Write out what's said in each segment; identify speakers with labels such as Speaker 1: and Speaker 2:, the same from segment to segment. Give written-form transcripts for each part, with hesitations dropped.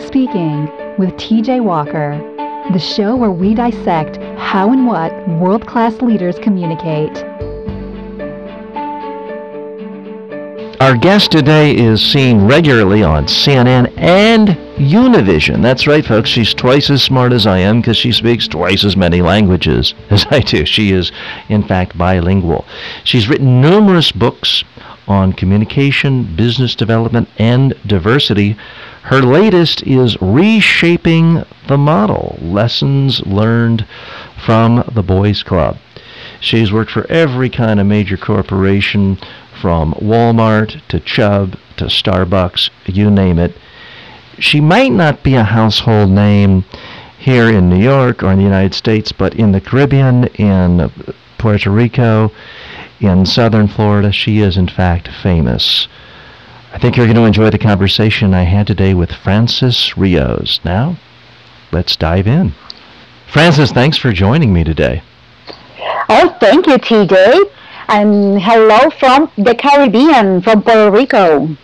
Speaker 1: Speaking with TJ Walker, the show where we dissect how and what world-class leaders communicate.
Speaker 2: Our guest today is seen regularly on CNN and Univision. That's right, folks. She's twice as smart as I am because she speaks twice as many languages as I do. She is, in fact, bilingual. She's written numerous books on communication, business development, and diversity. Her latest is Reshaping the Model, Lessons Learned from the Boys Club. She's worked for every kind of major corporation, from Walmart to Chubb to Starbucks, you name it. She might not be a household name here in New York or in the United States, but in the Caribbean, in Puerto Rico, in southern Florida, she is in fact famous. I think you're going to enjoy the conversation I had today with Frances Rios. Now, let's dive in. Frances, thanks for joining me today.
Speaker 3: Oh, thank you, TJ. And hello from the Caribbean, from Puerto Rico.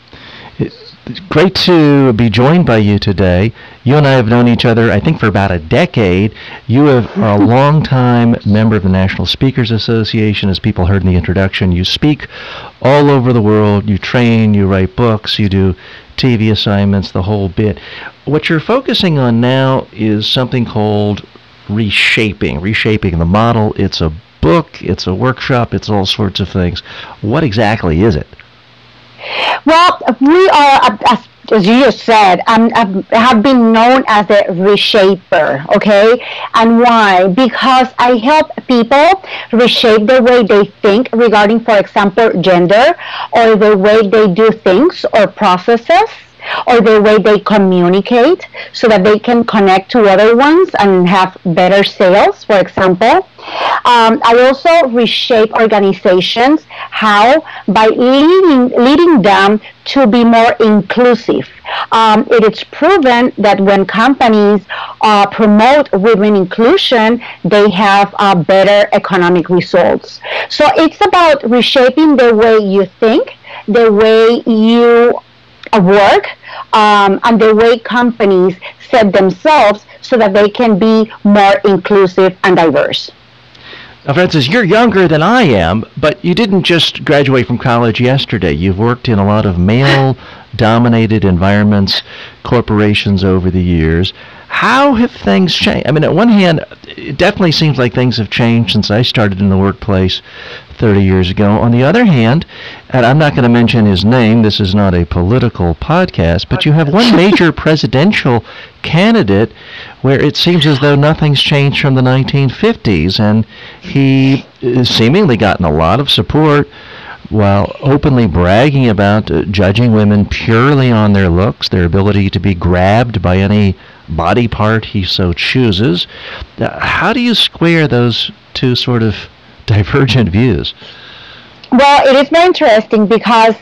Speaker 2: It's great to be joined by you today. You and I have known each other, I think, for about a decade. You are a longtime member of the National Speakers Association, as people heard in the introduction. You speak all over the world. You train, you write books, you do TV assignments, the whole bit. What you're focusing on now is something called Reshaping the Model. It's a book, it's a workshop, it's all sorts of things. What exactly is it?
Speaker 3: Well, we are, as you just said, have been known as a reshaper, okay? And why? Because I help people reshape the way they think regarding, for example, gender, or the way they do things or processes, or the way they communicate so that they can connect to other ones and have better sales, for example. I also reshape organizations. How? By leading them to be more inclusive. It is proven that when companies promote women inclusion, they have better economic results. So it's about reshaping the way you think, the way you work, and the way companies set themselves so that they can be more inclusive and diverse.
Speaker 2: Now, Frances, you're younger than I am, but you didn't just graduate from college yesterday. You've worked in a lot of male-dominated environments, corporations over the years. How have things changed? I mean, at one hand, it definitely seems like things have changed since I started in the workplace 30 years ago. On the other hand, and I'm not going to mention his name, this is not a political podcast, but you have one major presidential candidate where it seems as though nothing's changed from the 1950s, and he has seemingly gotten a lot of support while openly bragging about judging women purely on their looks, their ability to be grabbed by any body part he so chooses. How do you square those two sort of divergent views?
Speaker 3: Well, it is very interesting because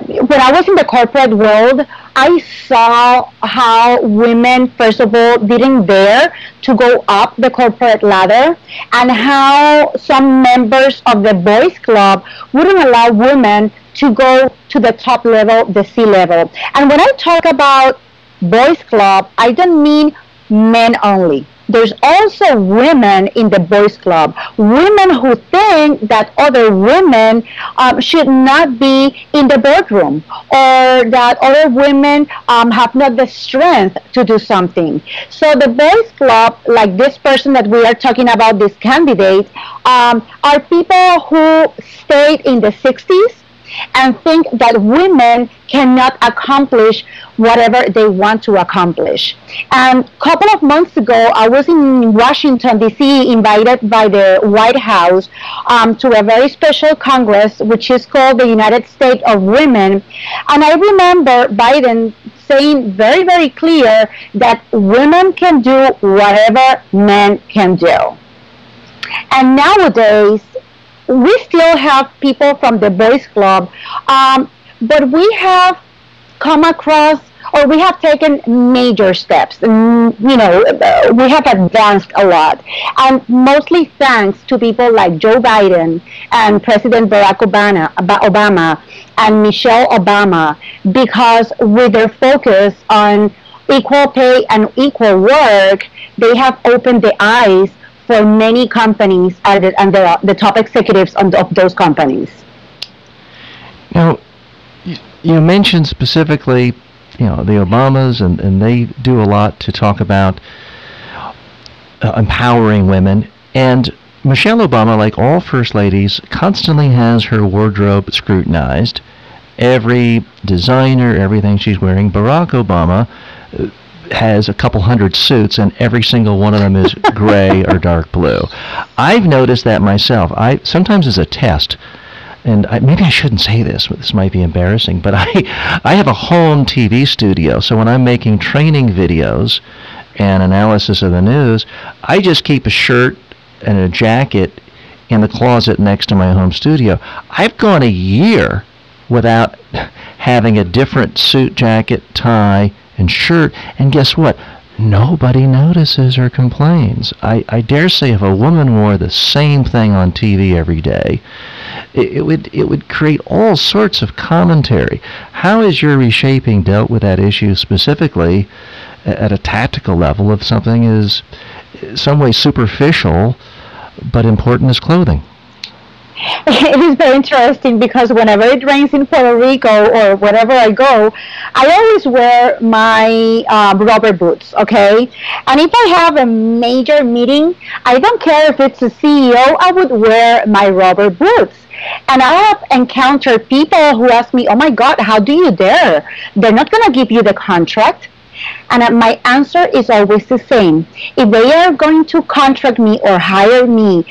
Speaker 3: when I was in the corporate world, I saw how women, first of all, didn't dare to go up the corporate ladder, and how some members of the boys club wouldn't allow women to go to the top level, the C level. And when I talk about boys club, I don't mean men only. There's also women in the boys club, women who think that other women should not be in the boardroom, or that other women have not the strength to do something. So the boys club, like this person that we are talking about, this candidate, are people who stayed in the 60s and think that women cannot accomplish whatever they want to accomplish. And a couple of months ago, I was in Washington D.C. invited by the White House to a very special Congress, which is called the United States of Women. And I remember Biden saying very, very clear that women can do whatever men can do. And nowadays, we still have people from the boys club, but we have come across, or we have taken major steps. And, we have advanced a lot, and mostly thanks to people like Joe Biden and President Barack Obama and Michelle Obama, because with their focus on equal pay and equal work, they have opened the eyes for many companies and the top executives of those companies.
Speaker 2: Now, you mentioned specifically, the Obamas, and they do a lot to talk about empowering women. And Michelle Obama, like all first ladies, constantly has her wardrobe scrutinized. Every designer, everything she's wearing. Barack Obama has a couple hundred suits, and every single one of them is gray or dark blue. I've noticed that myself. Sometimes as a test, and maybe I shouldn't say this, but this might be embarrassing, but I have a home TV studio, so when I'm making training videos and analysis of the news, I just keep a shirt and a jacket in the closet next to my home studio. I've gone a year without having a different suit, jacket, tie, and shirt, and guess what? Nobody notices or complains. I dare say if a woman wore the same thing on TV every day, it would create all sorts of commentary. How has your reshaping dealt with that issue specifically at a tactical level if something is some way superficial but important as clothing?
Speaker 3: It is very interesting because whenever it rains in Puerto Rico or wherever I go, I always wear my rubber boots, okay? And if I have a major meeting, I don't care if it's a CEO, I would wear my rubber boots. And I have encountered people who ask me, oh my God, how do you dare? They're not going to give you the contract. And my answer is always the same. If they are going to contract me or hire me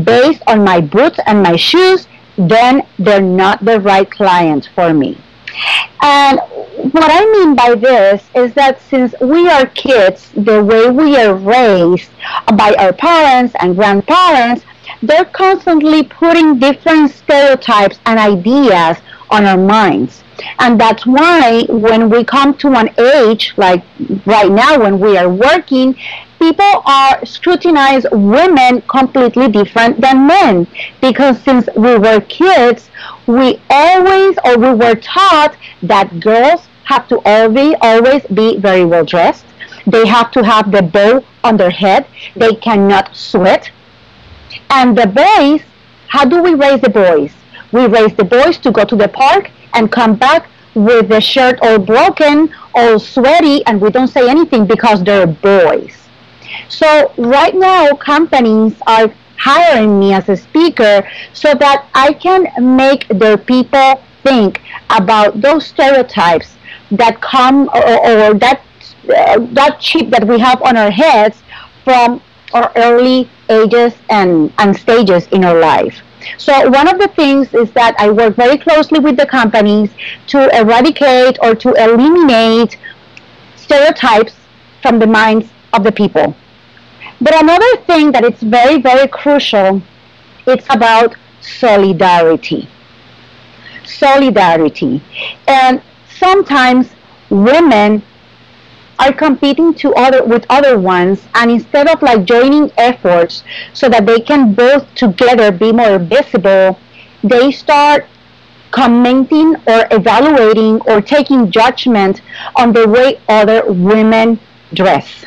Speaker 3: based on my boots and my shoes, then they're not the right client for me. And what I mean by this is that since we are kids, the way we are raised by our parents and grandparents, they're constantly putting different stereotypes and ideas on our minds. And that's why when we come to an age, like right now when we are working, people are scrutinize women completely different than men. Because since we were kids, we were taught that girls have to always be very well dressed. They have to have the bow on their head. They cannot sweat. And the boys, how do we raise the boys? We raise the boys to go to the park and come back with the shirt all broken, all sweaty, and we don't say anything because they're boys. So right now, companies are hiring me as a speaker so that I can make their people think about those stereotypes that come or that chip that we have on our heads from our early ages and stages in our life. So one of the things is that I work very closely with the companies to eradicate or to eliminate stereotypes from the minds of the people. But another thing that is very, very crucial, it's about solidarity. Solidarity. And sometimes women are competing with other ones, and instead of like joining efforts so that they can both together be more visible, they start commenting or evaluating or taking judgment on the way other women dress.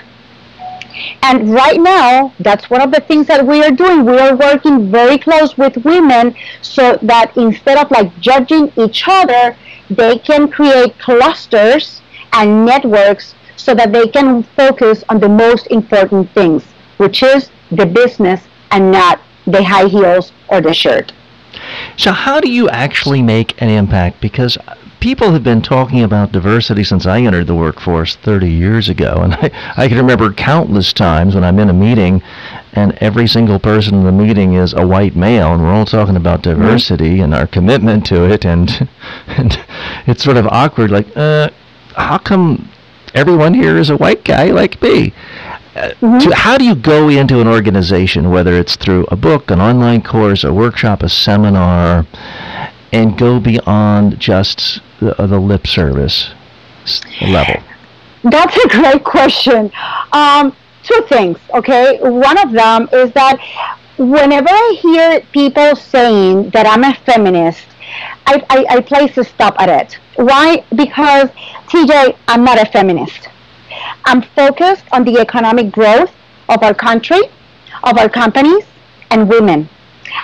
Speaker 3: And right now, that's one of the things that we are doing. We are working very close with women so that instead of like judging each other, they can create clusters and networks so that they can focus on the most important things, which is the business and not the high heels or the shirt.
Speaker 2: So how do you actually make an impact? Because people have been talking about diversity since I entered the workforce 30 years ago, and I can remember countless times when I'm in a meeting and every single person in the meeting is a white male, and we're all talking about diversity and our commitment to it, and it's sort of awkward, like, how come everyone here is a white guy like me? How do you go into an organization, whether it's through a book, an online course, a workshop, a seminar, and go beyond just the lip service level?
Speaker 3: That's a great question. Two things, okay? One of them is that whenever I hear people saying that I'm a feminist, I place a stop at it. Why? Because, TJ, I'm not a feminist. I'm focused on the economic growth of our country, of our companies, and women.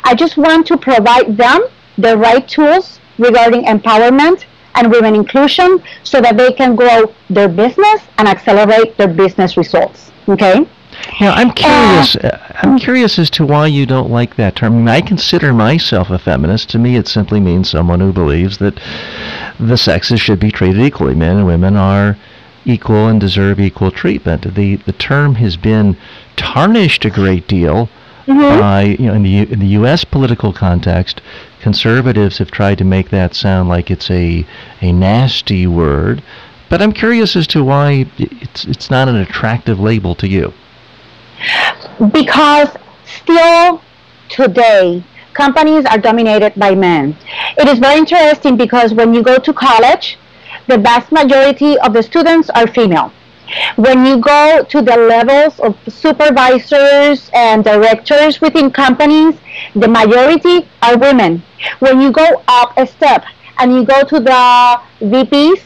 Speaker 3: I just want to provide them the right tools regarding empowerment and women inclusion so that they can grow their business and accelerate their business results. Okay?
Speaker 2: Yeah, I'm curious. I'm curious as to why you don't like that term. I mean, I consider myself a feminist. To me, it simply means someone who believes that the sexes should be treated equally. Men and women are equal and deserve equal treatment. The term has been tarnished a great deal by, in the U.S. political context. Conservatives have tried to make that sound like it's a nasty word. But I'm curious as to why it's not an attractive label to you.
Speaker 3: Because still today, companies are dominated by men. It is very interesting because when you go to college, the vast majority of the students are female. When you go to the levels of supervisors and directors within companies, the majority are women. When you go up a step and you go to the VPs,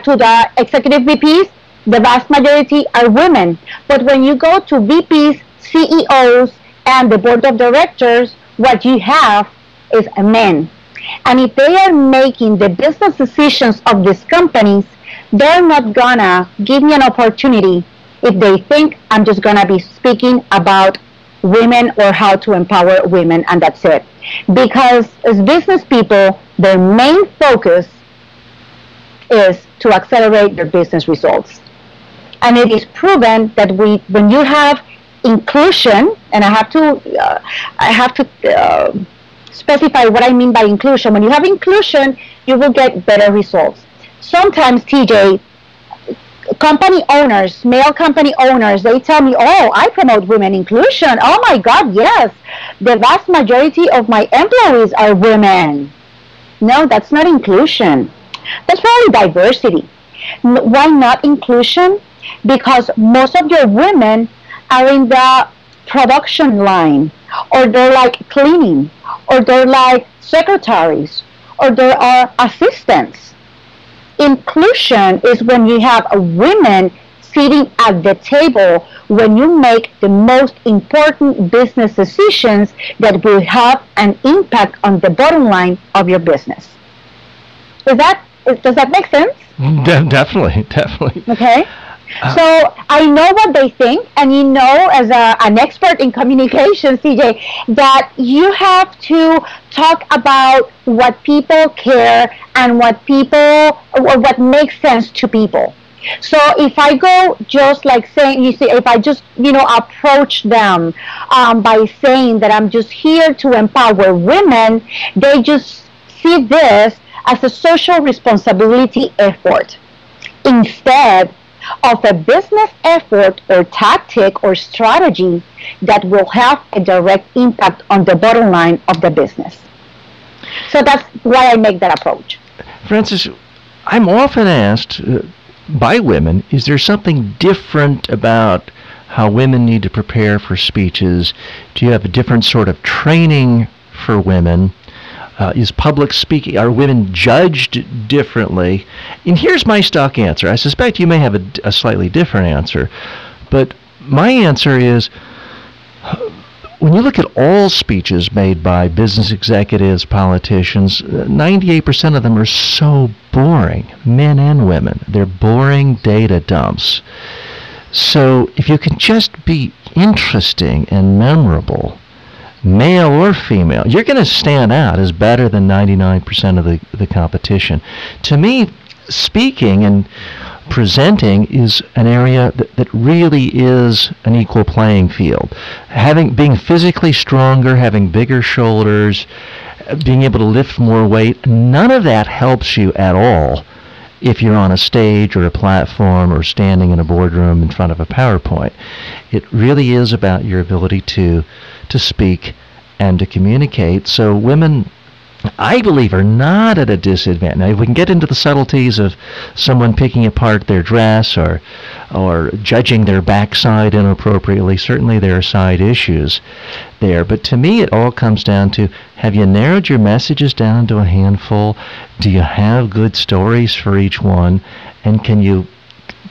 Speaker 3: to the executive VPs, the vast majority are women. But when you go to VPs, CEOs, and the board of directors, what you have is men. And if they are making the business decisions of these companies, they're not gonna give me an opportunity if they think I'm just gonna be speaking about women or how to empower women, and that's it. Because as business people, their main focus is to accelerate their business results. And it is proven that when you have inclusion, and I have to specify what I mean by inclusion. When you have inclusion, you will get better results. Sometimes, TJ, company owners, male company owners, they tell me, oh, I promote women inclusion. Oh my God, yes. The vast majority of my employees are women. No, that's not inclusion. That's probably diversity. Why not inclusion? Because most of your women are in the production line, or they're like cleaning, or they're like secretaries, or they are assistants. Inclusion is when you have women sitting at the table when you make the most important business decisions that will have an impact on the bottom line of your business. Does that make sense?
Speaker 2: Definitely.
Speaker 3: Okay. So I know what they think, and as an expert in communications, CJ, that you have to talk about what people care and what makes sense to people. So if I go just like saying, if I just, approach them by saying that I'm just here to empower women, they just see this as a social responsibility effort instead of a business effort or tactic or strategy that will have a direct impact on the bottom line of the business. So that's why I make that approach.
Speaker 2: Frances, I'm often asked by women, is there something different about how women need to prepare for speeches? Do you have a different sort of training for women? Is public speaking, are women judged differently? And here's my stock answer. I suspect you may have a slightly different answer, but my answer is, when you look at all speeches made by business executives, politicians, 98% of them are so boring, men and women. They're boring data dumps. So if you can just be interesting and memorable, male or female, you're going to stand out as better than 99% of the competition. To me, speaking and presenting is an area that really is an equal playing field. Being physically stronger, having bigger shoulders, being able to lift more weight, none of that helps you at all if you're on a stage or a platform or standing in a boardroom in front of a PowerPoint. It really is about your ability to speak and to communicate. So women, I believe, are not at a disadvantage. Now, if we can get into the subtleties of someone picking apart their dress or judging their backside inappropriately, certainly there are side issues there. But to me, it all comes down to, have you narrowed your messages down to a handful? Do you have good stories for each one? And can you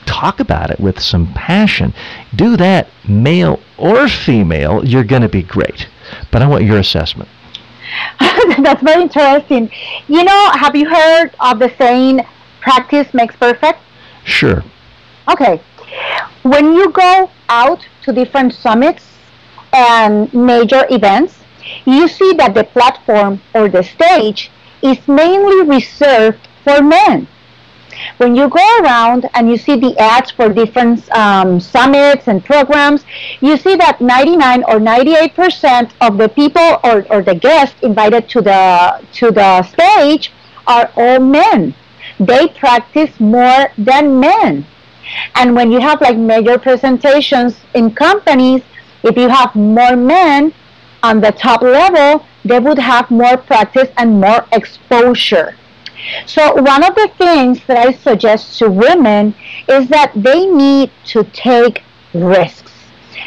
Speaker 2: talk about it with some passion. Do that, male or female, you're going to be great. But I want your assessment.
Speaker 3: That's very interesting. You know, have you heard of the saying, practice makes perfect?
Speaker 2: Sure.
Speaker 3: Okay. When you go out to different summits and major events, you see that the platform or the stage is mainly reserved for men. When you go around and you see the ads for different summits and programs, you see that 99 or 98% of the people or the guests invited to the stage are all men. They practice more than men. And when you have like major presentations in companies, if you have more men on the top level, they would have more practice and more exposure. So one of the things that I suggest to women is that they need to take risks.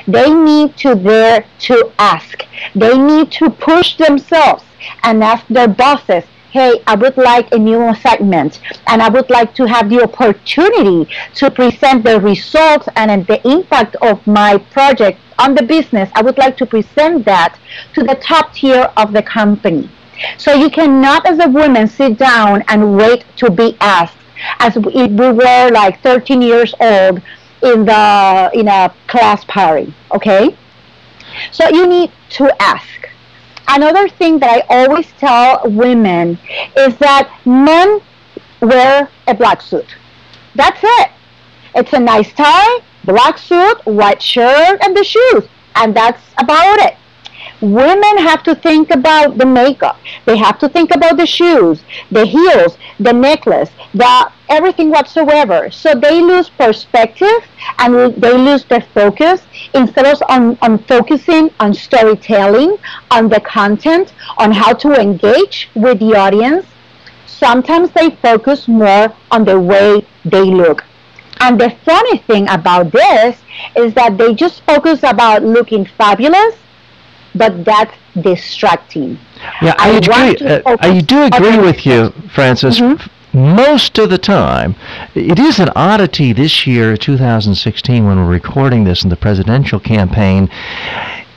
Speaker 3: They need to dare to ask. They need to push themselves and ask their bosses, hey, I would like a new segment, and I would like to have the opportunity to present the results and the impact of my project on the business. I would like to present that to the top tier of the company. So you cannot, as a woman, sit down and wait to be asked, as if we were like 13 years old in a class party, okay? So you need to ask. Another thing that I always tell women is that men wear a black suit. That's it. It's a nice tie, black suit, white shirt, and the shoes, and that's about it. Women have to think about the makeup. They have to think about the shoes, the heels, the necklace, everything whatsoever. So they lose perspective and they lose their focus instead of on focusing on storytelling, on the content, on how to engage with the audience. Sometimes they focus more on the way they look. And the funny thing about this is that they just focus about looking fabulous, but that's distracting.
Speaker 2: Yeah, I agree. I do agree with you, Frances. Mm-hmm. Most of the time, it is an oddity this year, 2016, when we're recording this in the presidential campaign.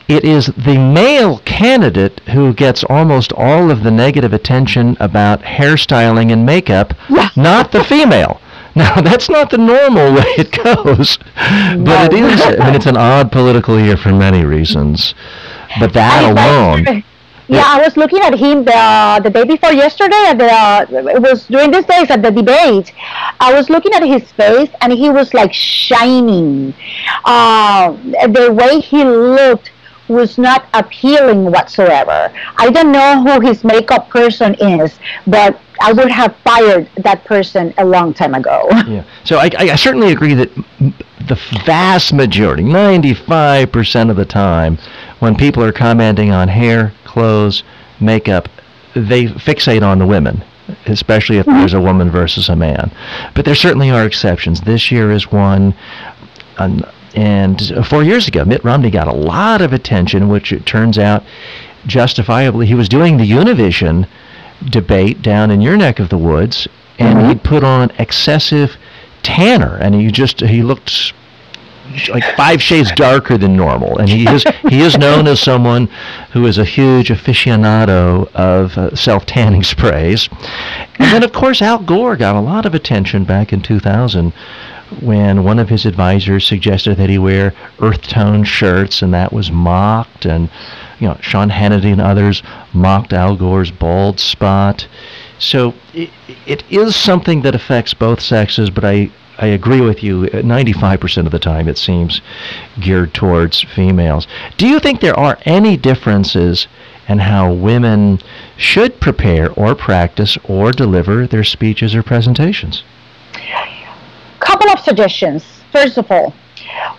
Speaker 2: It is the male candidate who gets almost all of the negative attention about hairstyling and makeup, not the female. Now, that's not the normal way it goes, but it is. I mean, it's an odd political year for many reasons. But that alone.
Speaker 3: Yeah, I was looking at him the day before yesterday. It was during these days at the debate. I was looking at his face, and he was like shining. The way he looked was not appealing whatsoever. I don't know who his makeup person is, but I would have fired that person a long time ago.
Speaker 2: Yeah. So I certainly agree that the vast majority, 95% of the time, when people are commenting on hair, clothes, makeup, they fixate on the women, especially if there's a woman versus a man. But there certainly are exceptions. This year is one. And 4 years ago, Mitt Romney got a lot of attention, which it turns out justifiably. He was doing the Univision debate down in your neck of the woods, and he'd put on excessive tanner, and he looked like 5 shades darker than normal. And he is known as someone who is a huge aficionado of self-tanning sprays. And then, of course, Al Gore got a lot of attention back in 2000 when one of his advisors suggested that he wear earth-tone shirts, and that was mocked. And Sean Hannity and others mocked Al Gore's bald spot. So it is something that affects both sexes, but I agree with you, 95% of the time it seems geared towards females. Do you think there are any differences in how women should prepare or practice or deliver their speeches or presentations?
Speaker 3: Couple of suggestions. First of all,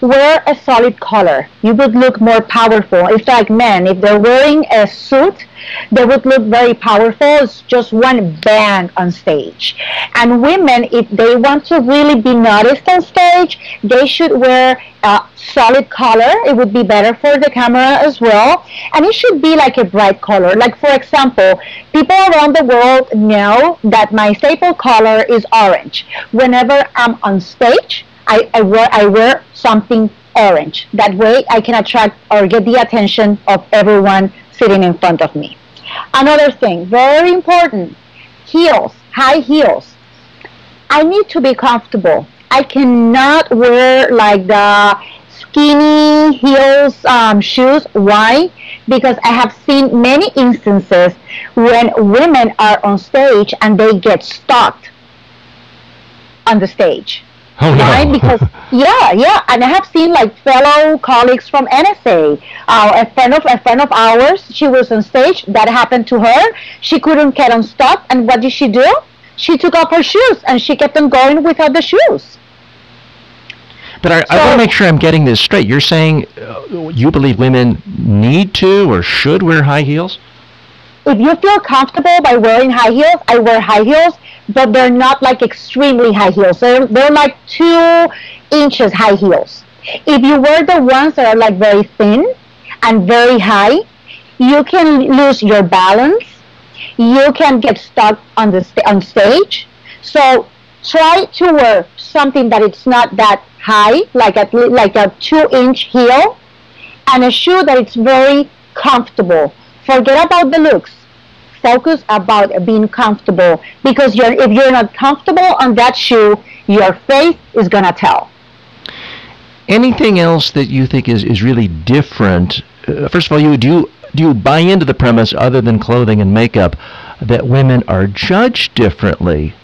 Speaker 3: wear a solid color. You would look more powerful. It's like men, if they're wearing a suit, they would look very powerful. It's just one band on stage. And women, if they want to really be noticed on stage, they should wear a solid color. It would be better for the camera as well. And it should be like a bright color. Like, for example, people around the world know that my staple color is orange. Whenever I'm on stage, I wear something orange. That way I can attract or get the attention of everyone sitting in front of me. Another thing, very important, heels, high heels. I need to be comfortable. I cannot wear like the skinny heels shoes. Why? Because I have seen many instances when women are on stage and they get stuck on the stage.
Speaker 2: Oh, no.
Speaker 3: Right? Because yeah, and I have seen like fellow colleagues from NSA. A friend of ours, she was on stage. That happened to her. She couldn't get unstuck, and what did she do? She took off her shoes and she kept on going without the shoes.
Speaker 2: But I want to make sure I'm getting this straight. You're saying you believe women need to or should wear high heels?
Speaker 3: If you feel comfortable by wearing high heels, I wear high heels, but they're not like extremely high heels. They're like 2 inches high heels. If you wear the ones that are like very thin and very high, you can lose your balance. You can get stuck on stage. So try to wear something that it's not that high, like a 2-inch heel, and a shoe that it's very comfortable. Forget about the looks. Focus about being comfortable, because if you're not comfortable on that shoe, your face is gonna tell.
Speaker 2: Anything else that you think is really different? First of all, do you buy into the premise, other than clothing and makeup, that women are judged differently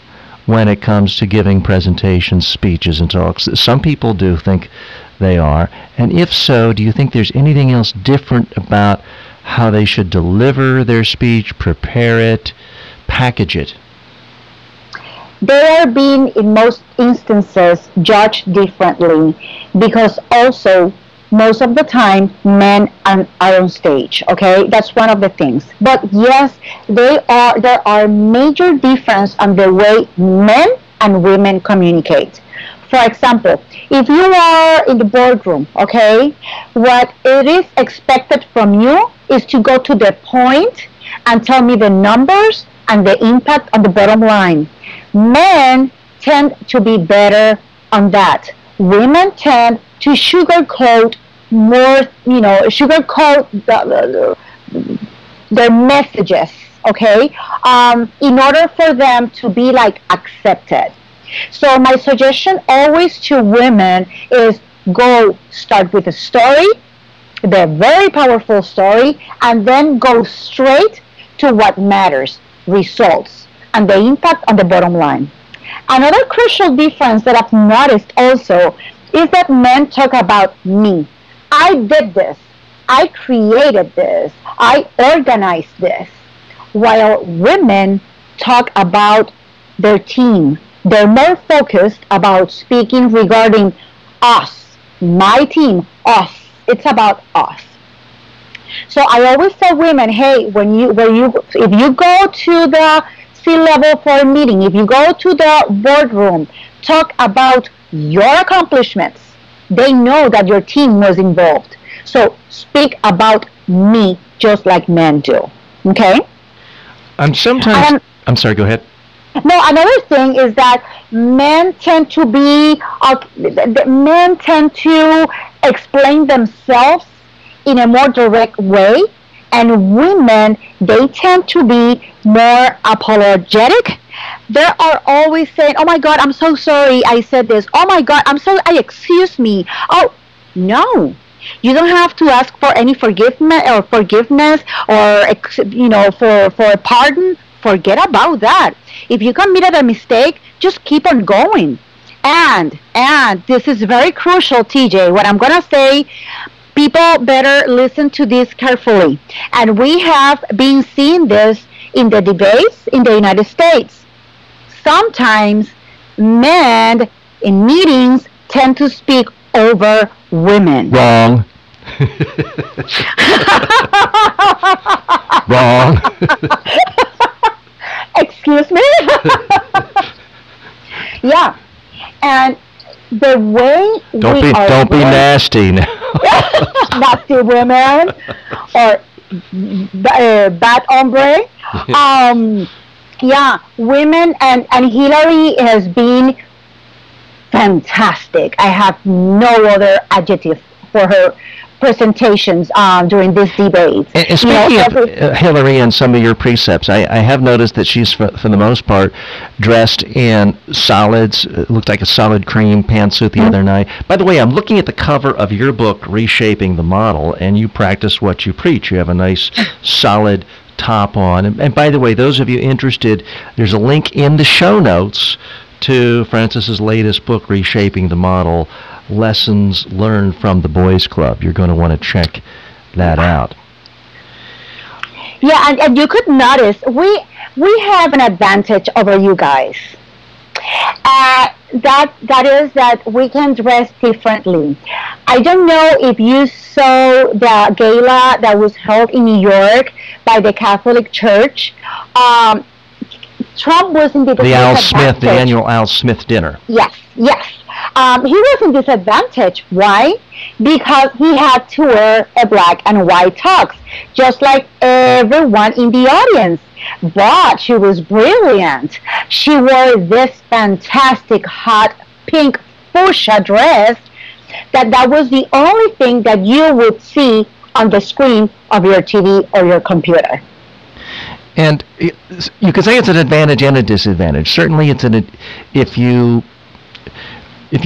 Speaker 2: when it comes to giving presentations, speeches, and talks? Some people do think they are. And if so, do you think there's anything else different about how they should deliver their speech, prepare it, package it?
Speaker 3: They are being, in most instances, judged differently, because also most of the time men are on stage. Okay, that's one of the things. But yes, there are major difference on the way men and women communicate. For example, if you are in the boardroom, okay, what it is expected from you is to go to the point and tell me the numbers and the impact on the bottom line. Men tend to be better on that. Women tend to sugarcoat more, sugarcoat their messages, okay, in order for them to be like accepted. So my suggestion always to women is go start with a story, the very powerful story, and then go straight to what matters, results, and the impact on the bottom line. Another crucial difference that I've noticed also is that men talk about me. I did this. I created this. I organized this. While women talk about their team. They're more focused about speaking regarding us, my team, us. It's about us. So I always tell women, hey, if you go to the C-level for a meeting, if you go to the boardroom, talk about your accomplishments. They know that your team was involved. So speak about me just like men do. Okay?
Speaker 2: I'm sorry, go ahead.
Speaker 3: No, another thing is that men tend to explain themselves in a more direct way, and women, they tend to be more apologetic. They are always saying, oh my God, I'm so sorry I said this. Oh my God, excuse me. Oh, no. You don't have to ask for any forgiveness or for a pardon. Forget about that. If you committed a mistake, just keep on going. And this is very crucial, TJ. What I'm going to say, people better listen to this carefully. And we have been seeing this in the debates in the United States. Sometimes men in meetings tend to speak over women.
Speaker 2: Wrong. Wrong.
Speaker 3: Excuse me? Yeah. And the way
Speaker 2: don't be nasty now.
Speaker 3: Nasty women or bad hombre. Yeah, women and Hillary has been fantastic. I have no other adjective for her presentations during these debates.
Speaker 2: And speaking of Hillary and some of your precepts, I have noticed that she's, for the most part, dressed in solids. It looked like a solid cream pantsuit the other night. By the way, I'm looking at the cover of your book, Reshaping the Model, and you practice what you preach. You have a nice solid top on. And by the way, those of you interested, there's a link in the show notes to Frances's latest book, Reshaping the Model, Lessons Learned from the Boys Club. You're going to want to check that out.
Speaker 3: Yeah, and you could notice we have an advantage over you guys. That is that we can dress differently. I don't know if you saw the gala that was held in New York by the Catholic Church. Trump was in the
Speaker 2: Al Smith, the annual Al Smith dinner.
Speaker 3: Yes. He was in disadvantage. Why? Because he had to wear a black and white tux, just like everyone in the audience. But she was brilliant. She wore this fantastic hot pink fuchsia dress that was the only thing that you would see on the screen of your TV or your computer.
Speaker 2: And you could say it's an advantage and a disadvantage. Certainly, if you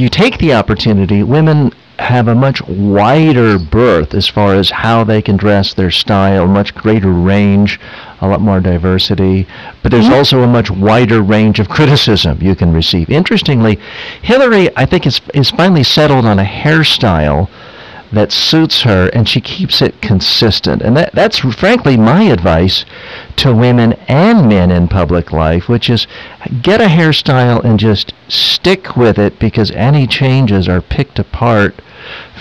Speaker 2: take the opportunity, women have a much wider berth as far as how they can dress, their style, much greater range, a lot more diversity. But there's also a much wider range of criticism you can receive. Interestingly, Hillary, I think, is finally settled on a hairstyle that suits her, and she keeps it consistent. And that's frankly my advice to women and men in public life, which is get a hairstyle and just stick with it, because any changes are picked apart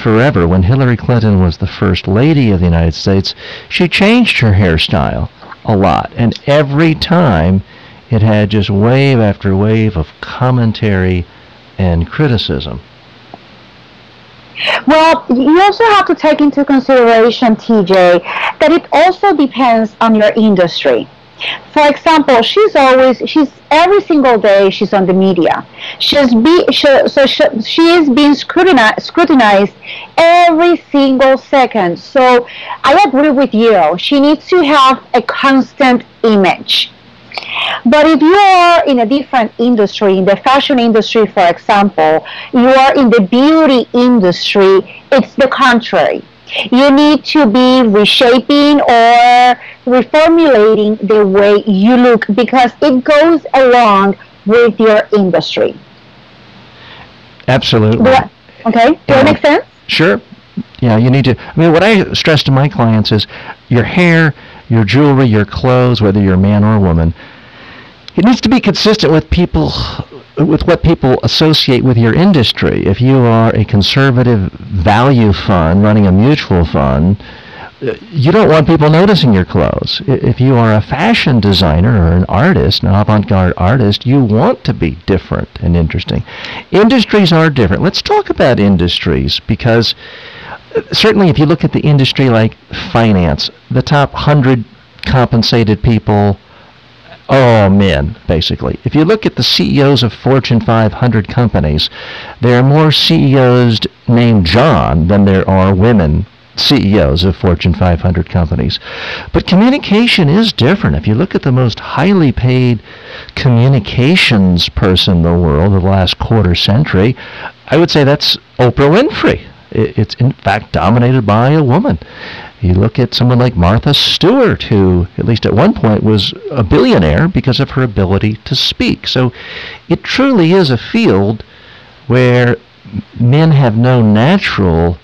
Speaker 2: forever. When Hillary Clinton was the First Lady of the United States, she changed her hairstyle a lot, and every time it had just wave after wave of commentary and criticism.
Speaker 3: Well, you also have to take into consideration, TJ, that it also depends on your industry. For example, she's every single day she's on the media. She is being scrutinized every single second. So I agree with you. She needs to have a constant image. But if you are in a different industry, in the fashion industry, for example, you are in the beauty industry, it's the contrary. You need to be reshaping or reformulating the way you look, because it goes along with your industry.
Speaker 2: Absolutely.
Speaker 3: Okay, does that make sense?
Speaker 2: Sure. Yeah, you need to. I mean, what I stress to my clients is your hair, your jewelry, your clothes, whether you're a man or a woman, it needs to be consistent with what people associate with your industry. If you are a conservative value fund running a mutual fund, you don't want people noticing your clothes. If you are a fashion designer or an artist, an avant-garde artist, you want to be different and interesting. Industries are different. Let's talk about industries, because certainly if you look at the industry like finance, the top 100 compensated people, all men, basically. If you look at the CEOs of Fortune 500 companies, there are more CEOs named John than there are women CEOs of Fortune 500 companies. But communication is different. If you look at the most highly paid communications person in the world of the last quarter century, I would say that's Oprah Winfrey. It's in fact dominated by a woman. You look at someone like Martha Stewart, who at least at one point was a billionaire because of her ability to speak. So it truly is a field where men have no natural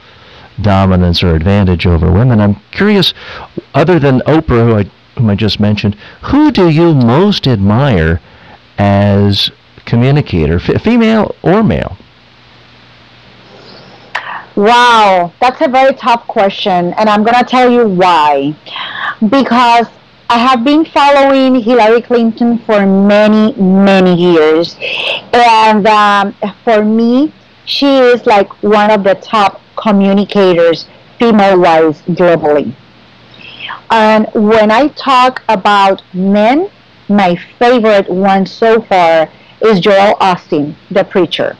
Speaker 2: dominance or advantage over women. I'm curious, other than Oprah, whom I just mentioned, who do you most admire as communicator, female or male?
Speaker 3: Wow, that's a very tough question, and I'm going to tell you why. Because I have been following Hillary Clinton for many, many years, and for me, she is like one of the top communicators, female-wise, globally. And when I talk about men, my favorite one so far is Joel Austin, the preacher.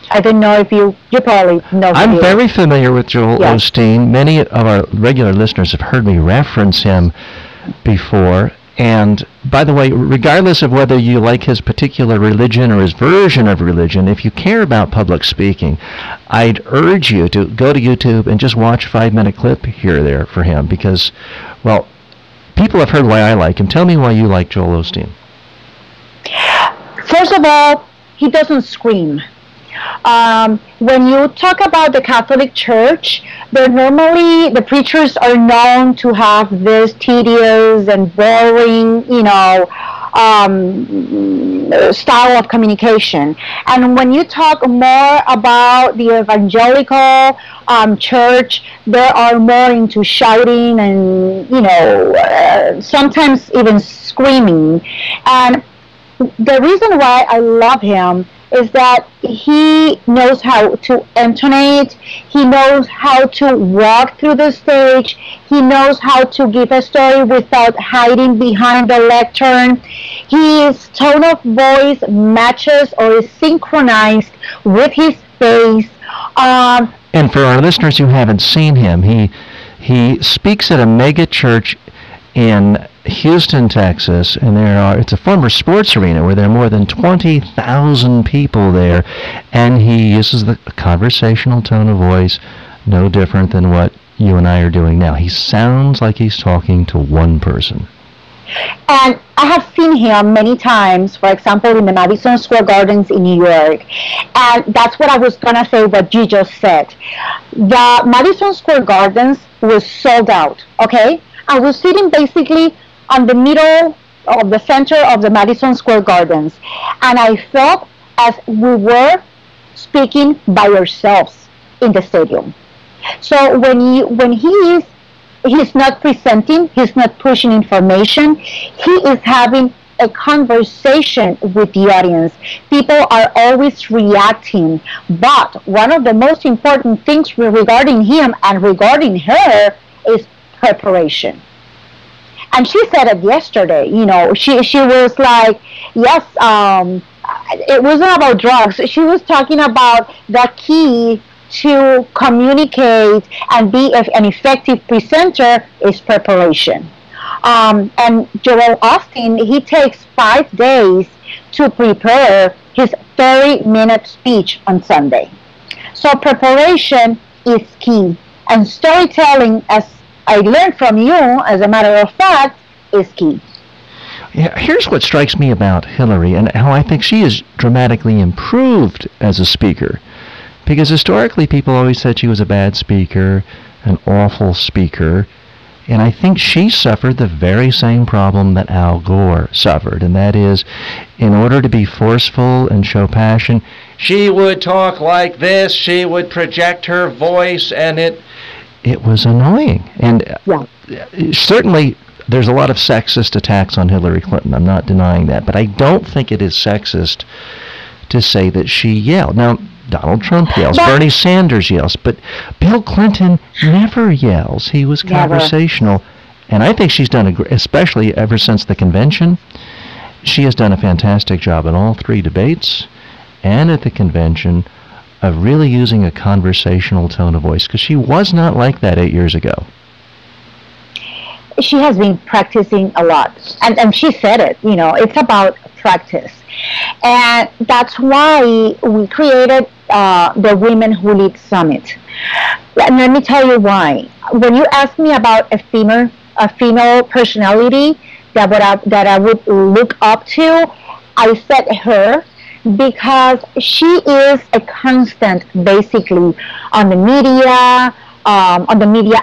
Speaker 3: I don't know if you probably know.
Speaker 2: I'm very familiar with Joel Osteen. Many of our regular listeners have heard me reference him before. And by the way, regardless of whether you like his particular religion or his version of religion, if you care about public speaking, I'd urge you to go to YouTube and just watch a 5-minute clip here or there for him because, well, people have heard why I like him. Tell me why you like Joel Osteen.
Speaker 3: First of all, he doesn't scream. When you talk about the Catholic Church, normally the preachers are known to have this tedious and boring, style of communication. And when you talk more about the evangelical church, they are more into shouting and, sometimes even screaming. And the reason why I love him is that he knows how to intonate, he knows how to walk through the stage, he knows how to give a story without hiding behind the lectern. His tone of voice matches or is synchronized with his face.
Speaker 2: And for our listeners who haven't seen him, he speaks at a mega church in Houston, Texas, and it's a former sports arena where there are more than 20,000 people there, and he uses the conversational tone of voice, no different than what you and I are doing now. He sounds like he's talking to one person.
Speaker 3: And I have seen him many times, for example, in the Madison Square Gardens in New York. And that's what I was going to say, what you just said. The Madison Square Gardens was sold out, okay? I was sitting basically on the middle of the center of the Madison Square Gardens. And I felt as we were speaking by ourselves in the stadium. So when he's not presenting, he's not pushing information, he is having a conversation with the audience. People are always reacting. But one of the most important things regarding him and regarding her is preparation. And she said it yesterday, she was like, yes, it wasn't about drugs. She was talking about the key to communicate and be an effective presenter is preparation. And Joel Osteen, he takes 5 days to prepare his 30-minute speech on Sunday. So preparation is key. And storytelling, as I learned from you, as a matter of fact, is key.
Speaker 2: Yeah, here's what strikes me about Hillary and how I think she is dramatically improved as a speaker. Because historically, people always said she was a bad speaker, an awful speaker, and I think she suffered the very same problem that Al Gore suffered, and that is, in order to be forceful and show passion, she would talk like this, she would project her voice, and it was annoying. And certainly, there's a lot of sexist attacks on Hillary Clinton. I'm not denying that, but I don't think it is sexist to say that she yelled. Now, Donald Trump yells, Bernie Sanders yells, but Bill Clinton never yells. He was conversational, and I think she's done especially ever since the convention, she has done a fantastic job in all 3 debates and at the convention of really using a conversational tone of voice, because she was not like that 8 years ago.
Speaker 3: She has been practicing a lot, and she said it, it's about practice. And that's why we created the Women Who Lead Summit. And let me tell you why. When you ask me about a female personality that I would look up to, I said her, because she is a constant, basically, on the media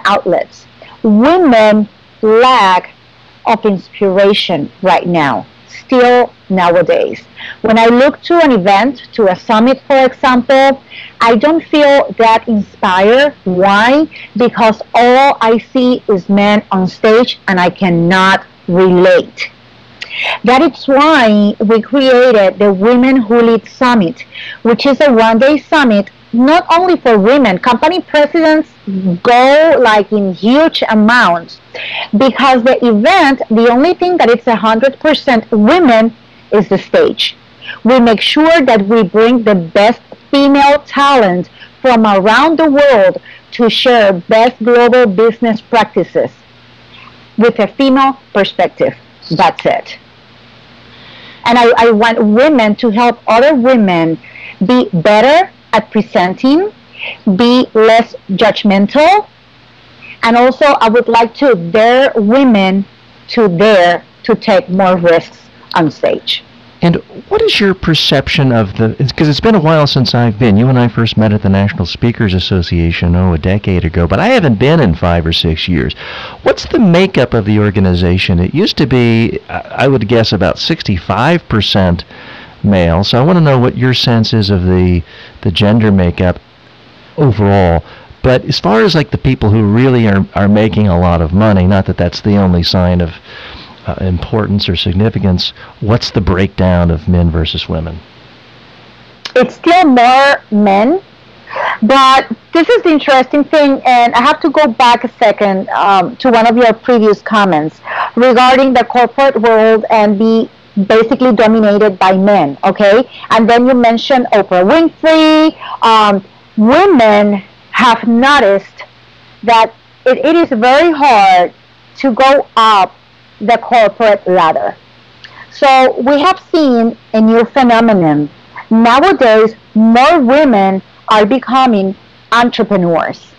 Speaker 3: outlets. Women lack of inspiration right now, still nowadays. When I look to an event, to a summit, for example, I don't feel that inspired. Why? Because all I see is men on stage and I cannot relate. That is why we created the Women Who Lead Summit, which is a 1-day summit not only for women. Company presidents go like in huge amounts, because the event, the only thing that it's 100% women is the stage. We make sure that we bring the best female talent from around the world to share best global business practices with a female perspective. That's it. And I want women to help other women be better at presenting, be less judgmental, and also I would like to dare women to dare to take more risks on stage.
Speaker 2: And what is your perception of because it's been a while since I've been. You and I first met at the National Speakers Association, a decade ago, but I haven't been in 5 or 6 years. What's the makeup of the organization? It used to be, I would guess, about 65% male, so I want to know what your sense is of the gender makeup overall. But as far as like the people who really are making a lot of money, not that that's the only sign of importance or significance, what's the breakdown of men versus women?
Speaker 3: It's still more men, but this is the interesting thing, and I have to go back a second to one of your previous comments regarding the corporate world and be basically dominated by men, okay? And then you mentioned Oprah Winfrey. Women have noticed that it is very hard to go up the corporate ladder. So we have seen a new phenomenon. Nowadays, more women are becoming entrepreneurs.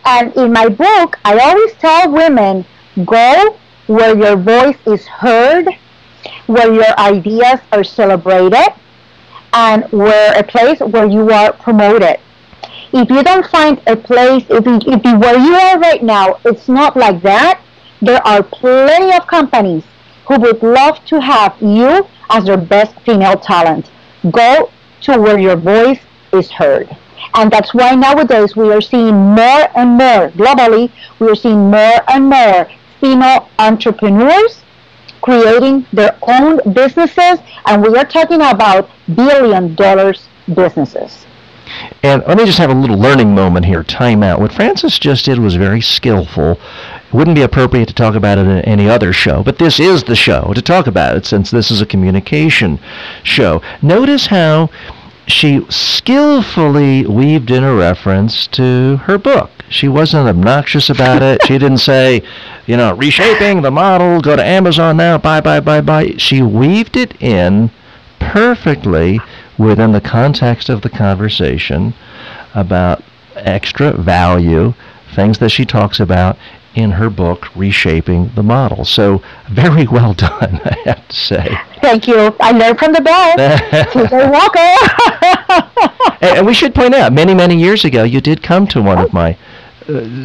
Speaker 3: And in my book, I always tell women, go where your voice is heard, where your ideas are celebrated, and where a place where you are promoted. If you don't find a place, if where you are right now, it's not like that, there are plenty of companies who would love to have you as their best female talent. Go to where your voice is heard. And that's why nowadays we are seeing more and more, globally, we are seeing more and more female entrepreneurs creating their own businesses, and we are talking about billion-dollar businesses.
Speaker 2: And let me just have a little learning moment here, time out. What Frances just did was very skillful. It wouldn't be appropriate to talk about it in any other show, but this is the show to talk about it since this is a communication show. Notice how she skillfully weaved in a reference to her book. She wasn't obnoxious about it. She didn't say, reshaping the model, go to Amazon now, buy. She weaved it in perfectly within the context of the conversation about extra value, things that she talks about in her book, Reshaping the Model. So very well done, I have to say.
Speaker 3: Thank you. I learned from the best. TJ Walker.
Speaker 2: And we should point out, many, many years ago, you did come to one of my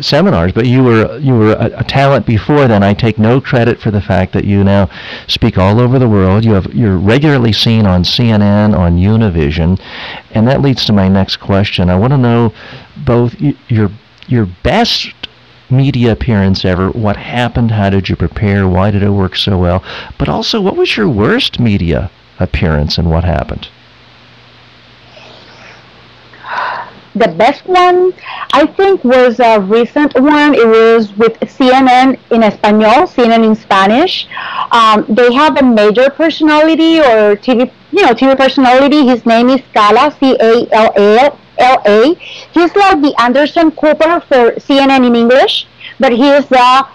Speaker 2: seminars, but you were a talent before then. I take no credit for the fact that you now speak all over the world. You're regularly seen on CNN, on Univision, and that leads to my next question. I want to know both your best media appearance ever, what happened, how did you prepare, why did it work so well, but also what was your worst media appearance and what happened?
Speaker 3: The best one, I think, was a recent one. It was with CNN in Espanol, CNN in Spanish. They have a major personality or TV personality. His name is Cala, Calla. He's like the Anderson Cooper for CNN in English, but he is the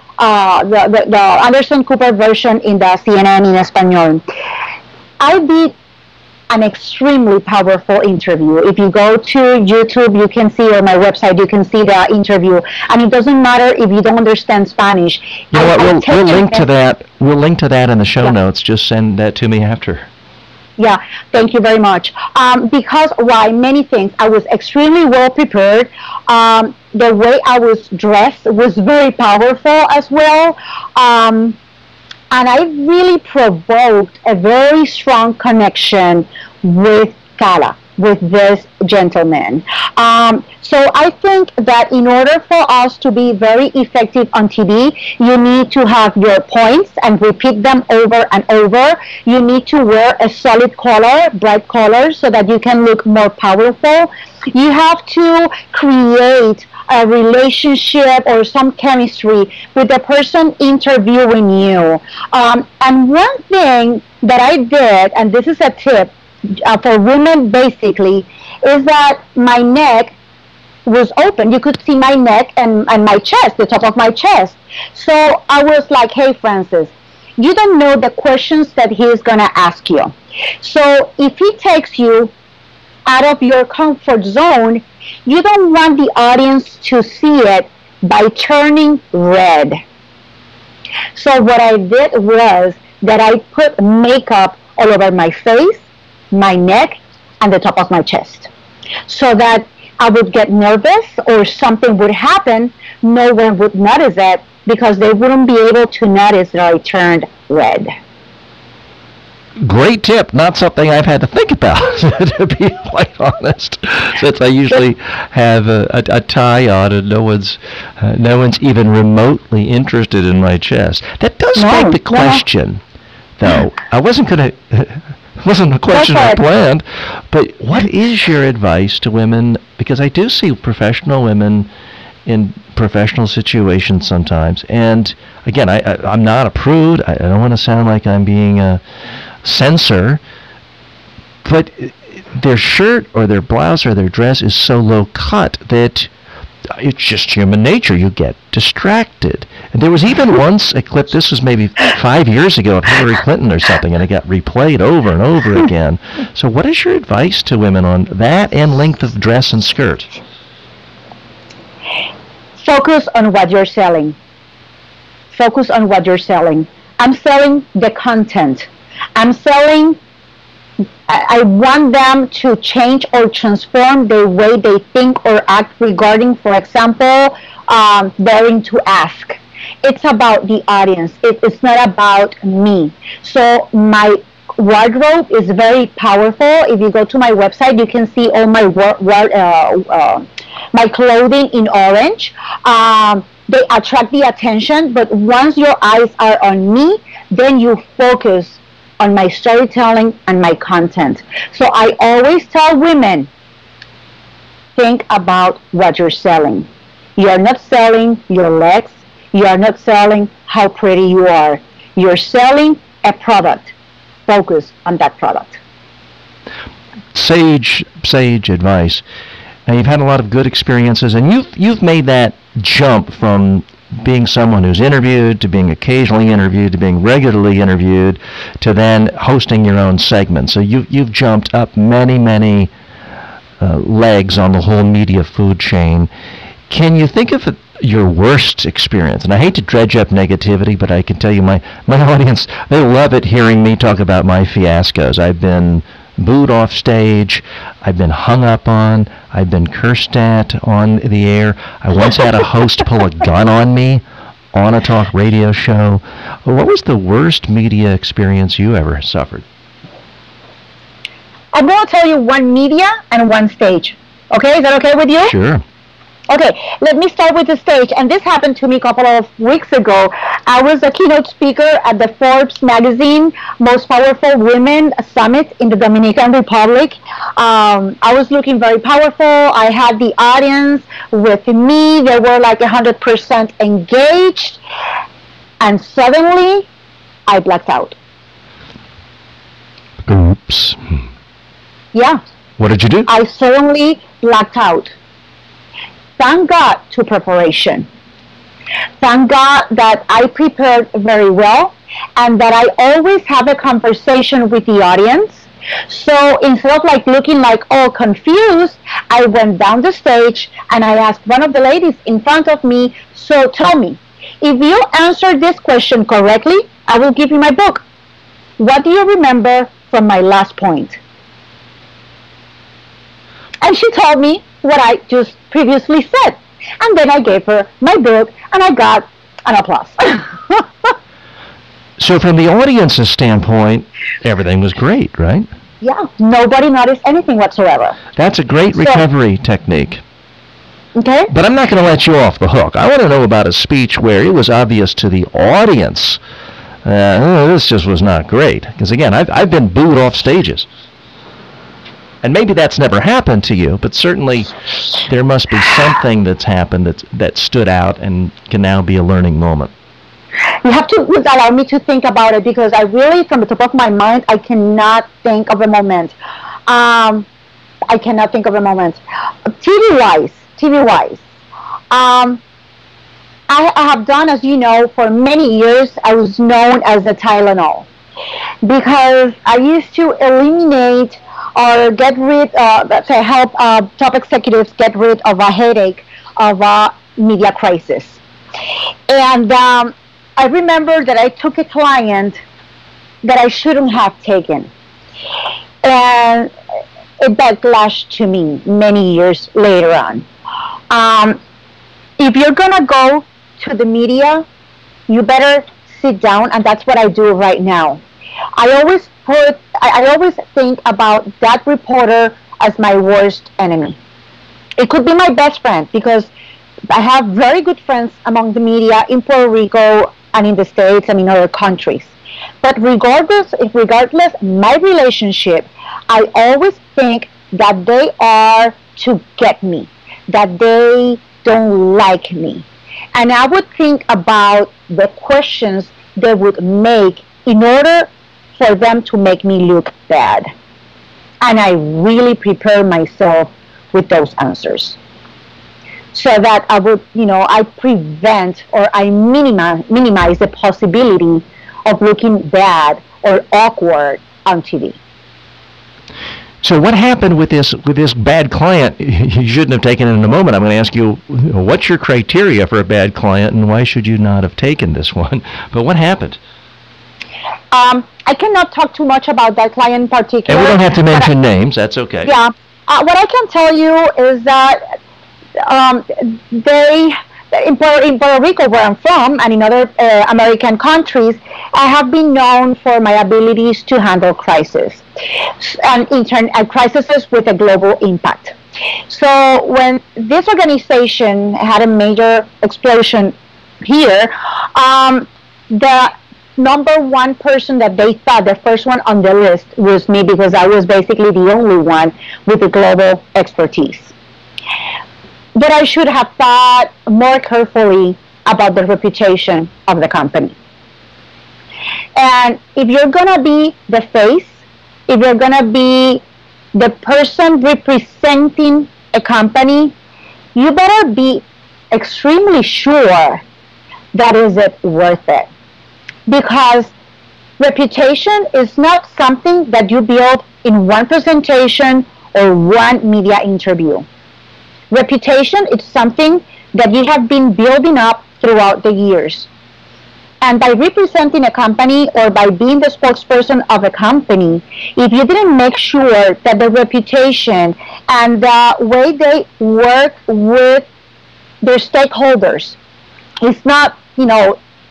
Speaker 3: Anderson Cooper version in the CNN in Espanol. I did an extremely powerful interview. If you go to YouTube, you can see, or my website, you can see the interview. And it doesn't matter if you don't understand Spanish.
Speaker 2: You know what? We'll link to that. We'll link to that in the show notes. Just send that to me after.
Speaker 3: Yeah, thank you very much. Because why? Many things. I was extremely well prepared. The way I was dressed was very powerful as well. And I really provoked a very strong connection with Cala, with this gentleman. So I think that in order for us to be very effective on TV, you need to have your points and repeat them over and over. You need to wear a solid color, bright color, so that you can look more powerful. You have to create a relationship or some chemistry with the person interviewing you. And one thing that I did, and this is a tip for women basically is that my neck was open. You could see my neck and my chest, the top of my chest. So I was like, hey, Francis, you don't know the questions that he is going to ask you. So if he takes you out of your comfort zone, you don't want the audience to see it by turning red. So what I did was that I put makeup all over my face, my neck, and the top of my chest, so that I would get nervous or something would happen, no one would notice it because they wouldn't be able to notice that I turned red.
Speaker 2: Great tip. Not something I've had to think about, to be quite honest, since I usually have a tie on and no one's even remotely interested in my chest. That does beg the question, though. I wasn't going to... wasn't a question I planned, but what is your advice to women? Because I do see professional women in professional situations sometimes, and again, I'm not a prude. I don't want to sound like I'm being a censor, but their shirt or their blouse or their dress is so low cut that it's just human nature. You get distracted. And there was even once a clip, this was maybe 5 years ago, of Hillary Clinton or something, and it got replayed over and over again. So what is your advice to women on that and length of dress and skirt?
Speaker 3: Focus on what you're selling. Focus on what you're selling. I'm selling the content. I'm selling, I want them to change or transform the way they think or act regarding, for example, daring to ask. It's about the audience. It's not about me. So my wardrobe is very powerful. If you go to my website, you can see all my my clothing in orange. They attract the attention, but once your eyes are on me, then you focus on my storytelling and my content. So I always tell women, think about what you're selling. You're not selling your legs. You are not selling how pretty you are. You're selling a product. Focus on that product.
Speaker 2: Sage advice. Now, you've had a lot of good experiences, and you've made that jump from being someone who's interviewed to being occasionally interviewed to being regularly interviewed to then hosting your own segment. So you've jumped up many legs on the whole media food chain. Can you think of your worst experience? And I hate to dredge up negativity, but I can tell you my audience, they love it hearing me talk about my fiascos. I've been booed off stage, I've been hung up on, I've been cursed at on the air. I once had a host pull a gun on me on a talk radio show. What was the worst media experience you ever suffered?
Speaker 3: I'm going to tell you one media and one stage. Okay, is that okay with you?
Speaker 2: Sure.
Speaker 3: Okay, let me start with the stage. And this happened to me a couple of weeks ago. I was a keynote speaker at the Forbes magazine Most Powerful Women Summit in the Dominican Republic. I was looking very powerful. I had the audience with me. They were like 100% engaged. And suddenly, I blacked out.
Speaker 2: Oops.
Speaker 3: Yeah.
Speaker 2: What did you do?
Speaker 3: I suddenly blacked out. Thank God to preparation. Thank God that I prepared very well and that I always have a conversation with the audience. So instead of like looking like all confused, I went down the stage and I asked one of the ladies in front of me, so tell me, if you answer this question correctly, I will give you my book. What do you remember from my last point? And she told me what I just previously said. And then I gave her my book, and I got an applause.
Speaker 2: So from the audience's standpoint, everything was great, right?
Speaker 3: Yeah, nobody noticed anything whatsoever.
Speaker 2: That's a great recovery technique.
Speaker 3: Okay.
Speaker 2: But I'm not going to let you off the hook. I want to know about a speech where it was obvious to the audience, this just was not great. Because again, I've been booed off stages. And maybe that's never happened to you, but certainly there must be something that's happened that stood out and can now be a learning moment.
Speaker 3: You have to allow me to think about it, because I really, from the top of my mind, I cannot think of a moment. I cannot think of a moment. TV-wise, I have done, as you know, for many years, I was known as the Tylenol because I used to eliminate or get rid, let's say, help top executives get rid of a headache of a media crisis. And I remember that I took a client that I shouldn't have taken. And it backlashed to me many years later on. If you're going to go to the media, you better sit down, and that's what I do right now. I always think about that reporter as my worst enemy. It could be my best friend because I have very good friends among the media in Puerto Rico and in the States and in other countries. But regardless my relationship, I always think that they are to get me, that they don't like me. And I would think about the questions they would make in order for them to make me look bad. And I really prepare myself with those answers so that I would, I prevent or I minimize the possibility of looking bad or awkward on TV.
Speaker 2: So what happened with this bad client? You shouldn't have taken it in a moment. I'm going to ask you, what's your criteria for a bad client, and why should you not have taken this one? But what happened?
Speaker 3: I cannot talk too much about that client in particular.
Speaker 2: And we don't have to mention names. That's okay.
Speaker 3: Yeah. What I can tell you is that in Puerto Rico, where I'm from, and in other American countries, I have been known for my abilities to handle crises and crises with a global impact. So when this organization had a major explosion here, the number one person that they thought, the first one on the list, was me, because I was basically the only one with the global expertise. But I should have thought more carefully about the reputation of the company. And if you're going to be the face, if you're going to be the person representing a company, you better be extremely sure that is it worth it. Because reputation is not something that you build in one presentation or one media interview. Reputation is something that you have been building up throughout the years. And by representing a company or by being the spokesperson of a company, if you didn't make sure that the reputation and the way they work with their stakeholders is not,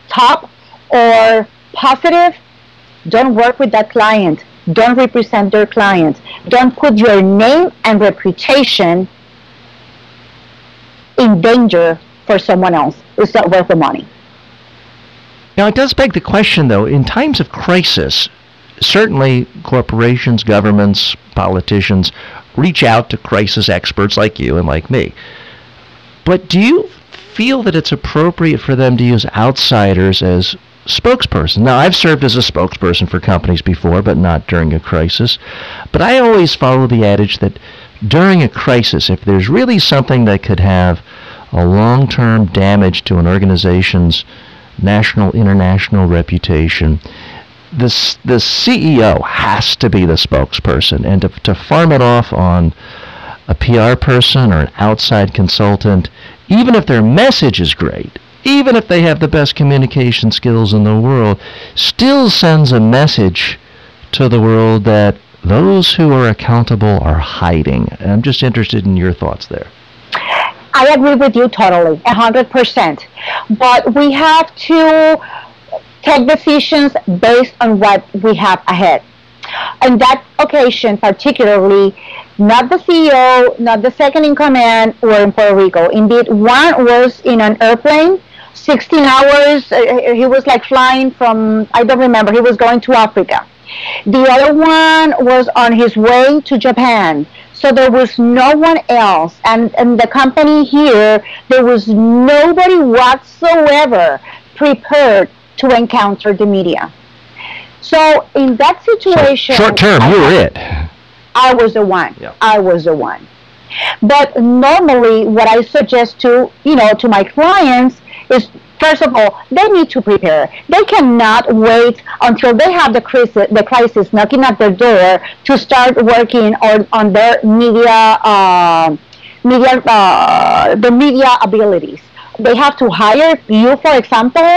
Speaker 3: top or positive, don't work with that client. Don't represent their client. Don't put your name and reputation in danger for someone else. It's not worth the money.
Speaker 2: Now, it does beg the question, though, in times of crisis, certainly corporations, governments, politicians reach out to crisis experts like you and like me. But do you feel that it's appropriate for them to use outsiders as spokesperson? Now, I've served as a spokesperson for companies before, but not during a crisis. But I always follow the adage that during a crisis, if there's really something that could have a long-term damage to an organization's national, international reputation, the CEO has to be the spokesperson. And to farm it off on a PR person or an outside consultant, even if their message is great, even if they have the best communication skills in the world, still sends a message to the world that those who are accountable are hiding. I'm just interested in your thoughts there.
Speaker 3: I agree with you totally, 100%. But we have to take decisions based on what we have ahead. On that occasion, particularly, not the CEO, not the second in command were in Puerto Rico. Indeed, one was in an airplane, 16 hours. He was like flying from, I don't remember, he was going to Africa. The other one was on his way to Japan. So there was no one else. And the company here, there was nobody whatsoever prepared to encounter the media. So in that situation...
Speaker 2: Short term, you were it.
Speaker 3: I was the one.
Speaker 2: Yeah.
Speaker 3: I was the one. But normally, what I suggest to to my clients is, first of all, they need to prepare. They cannot wait until they have the crisis knocking at their door to start working on their media abilities. They have to hire you, for example.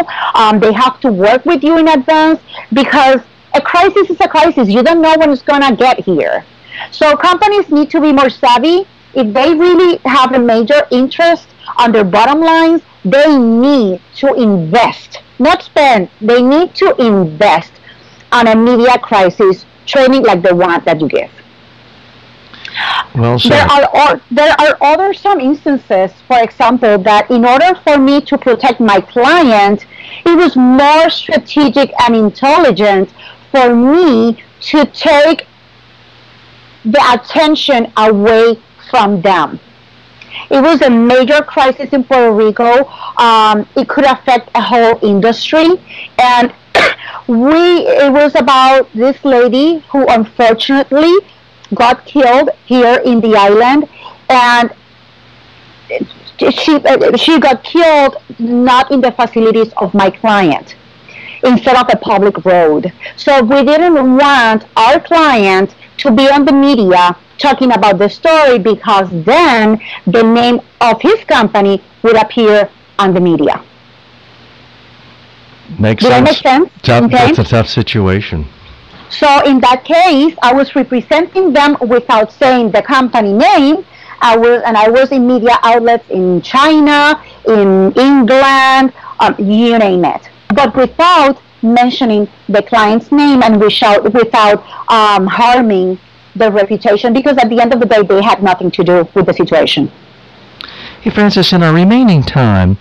Speaker 3: They have to work with you in advance, because a crisis is a crisis. You don't know when it's going to get here. So companies need to be more savvy. If they really have a major interest on their bottom lines, they need to invest, not spend. They need to invest on a media crisis training like the one that you give.
Speaker 2: Well said.
Speaker 3: There are other some instances, for example, that in order for me to protect my client, it was more strategic and intelligent for me to take the attention away from them. It was a major crisis in Puerto Rico. It could affect a whole industry, and it was about this lady who unfortunately got killed here in the island, and she got killed not in the facilities of my client, instead of a public road. So we didn't want our client to be on the media talking about the story, because then the name of his company would appear on the media.
Speaker 2: Makes
Speaker 3: Does that
Speaker 2: sense.
Speaker 3: make sense?
Speaker 2: Tough,
Speaker 3: Okay.
Speaker 2: That's a tough situation.
Speaker 3: So in that case, I was representing them without saying the company name. I was in media outlets in China, in England, you name it, but without mentioning the client's name and without harming their reputation, because at the end of the day, they had nothing to do with the situation.
Speaker 2: Hey, Frances, in our remaining time,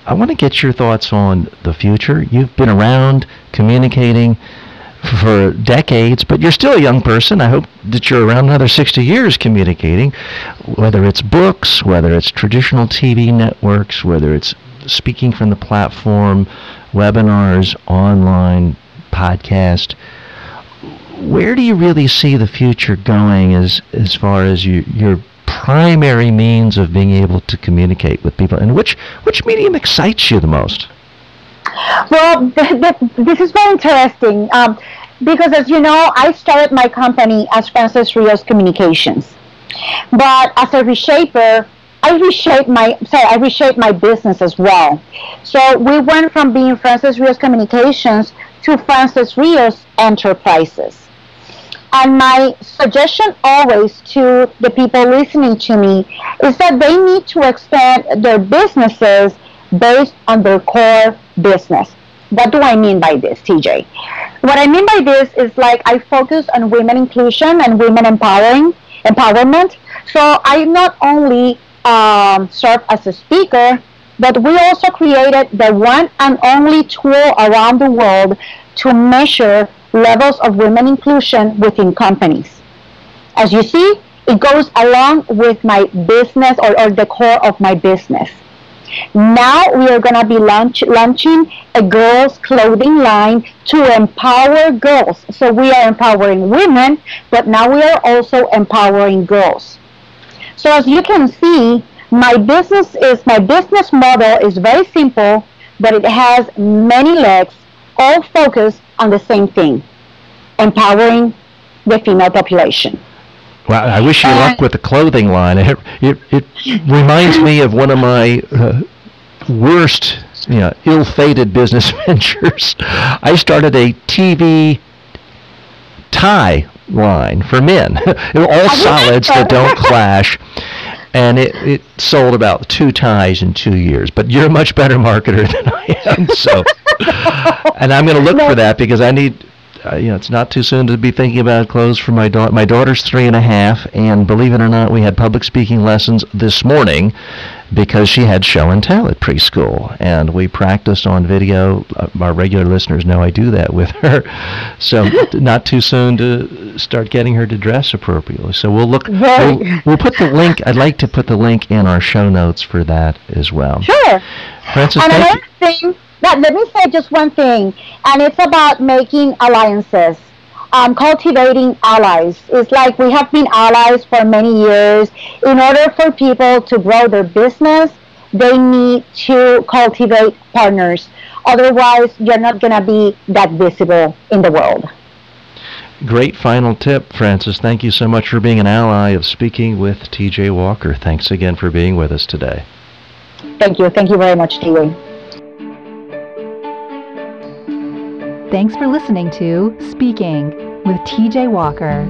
Speaker 2: I want to get your thoughts on the future. You've been around communicating for decades, but you're still a young person. I hope that you're around another 60 years communicating, whether it's books, whether it's traditional TV networks, whether it's speaking from the platform, webinars, online, podcast. Where do you really see the future going as far as your primary means of being able to communicate with people? And which medium excites you the most?
Speaker 3: Well, this is very interesting, because as you know, I started my company as Frances Rios Communications. But as a reshaper, I reshaped my business as well. So we went from being Frances Rios Communications to Frances Rios Enterprises. And my suggestion always to the people listening to me is that they need to expand their businesses based on their core business. What do I mean by this, TJ? What I mean by this is, like, I focus on women inclusion and women empowerment. So I not only serve as a speaker, but we also created the one and only tool around the world to measure levels of women inclusion within companies. As you see, it goes along with my business or the core of my business. Now we are going to be launching a girls' clothing line to empower girls. So we are empowering women, but now we are also empowering girls. So as you can see, my business model is very simple, but it has many legs, all focused on the same thing: empowering the female population.
Speaker 2: Well, I wish you luck with the clothing line. It reminds me of one of my worst, ill-fated business ventures. I started a TV tie line for men, all solids that don't clash, and it sold about 2 ties in 2 years. But you're a much better marketer than I am, so. And I'm going to look for that, because I need. It's not too soon to be thinking about clothes for my daughter. My daughter's 3.5, and believe it or not, we had public speaking lessons this morning because she had show and tell at preschool, and we practiced on video. Our regular listeners know I do that with her, so not too soon to start getting her to dress appropriately. So we'll look. We'll put the link. I'd like to put the link in our show notes for that as well.
Speaker 3: Sure.
Speaker 2: Frances,
Speaker 3: and
Speaker 2: thank
Speaker 3: another
Speaker 2: you.
Speaker 3: thing. Let me say just one thing, and it's about making alliances. cultivating allies. It's like we have been allies for many years. In order for people to grow their business, they need to cultivate partners. Otherwise, you're not going to be that visible in the world.
Speaker 2: Great final tip, Frances. Thank you so much for being an ally of Speaking with TJ Walker. Thanks again for being with us today.
Speaker 3: Thank you. Thank you very much, T.J.
Speaker 1: Thanks for listening to Speaking with TJ Walker.